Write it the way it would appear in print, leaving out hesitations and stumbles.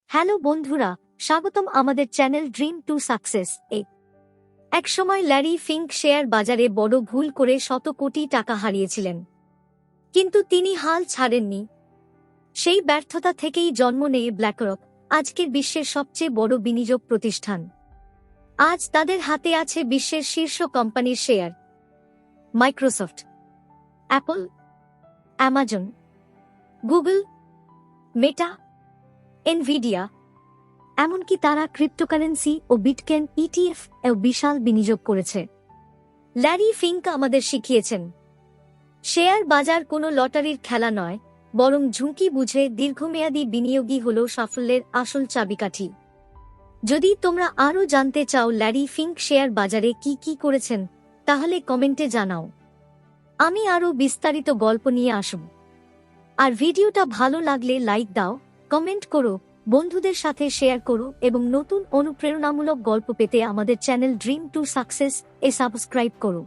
Hello বন্ধুরা, স্বাগতম আমাদের চ্যানেল ড্রিম টু সাকসেস এ। একসময় ল্যারি ফিঙ্ক শেয়ার বাজারে বড় ভুল করে শত কোটি টাকা হারিয়েছিলেন, কিন্তু তিনি হাল ছাড়েননি। সেই ব্যর্থতা থেকেই জন্ম নেয় ব্ল্যাকরক, আজকের বিশ্বের সবচেয়ে বড় বিনিয়োগ প্রতিষ্ঠান। আজ তাদের হাতে আছে বিশ্বের শীর্ষ কোম্পানির share: Microsoft, Apple, Amazon, Google, Meta, Nvidia. এমনকি তারা ক্রিপ্টোকারেন্সি ও বিটকয়েন ইটিএফ এও বিশাল বিনিয়োগ করেছে। ল্যারি ফিঙ্ক আমাদের শিখিয়েছেন, শেয়ার বাজার কোনো লটারির খেলা নয়, বরং ঝুঁকি বুঝে দীর্ঘমেয়াদী বিনিয়োগই হল সাফল্যের আসল চাবিকাঠি। যদি তোমরা আরও জানতে চাও ল্যারি ফিঙ্ক শেয়ার বাজারে কি কি করেছেন, তাহলে কমেন্টে জানাও। আমি আরও বিস্তারিত গল্প নিয়ে আসব। আর ভিডিওটা ভালো লাগলে লাইক দাও, কমেন্ট করো, বন্ধুদের সাথে শেয়ার করো এবং নতুন অনুপ্রেরণামূলক গল্প পেতে আমাদের channel dream to success A subscribe করো।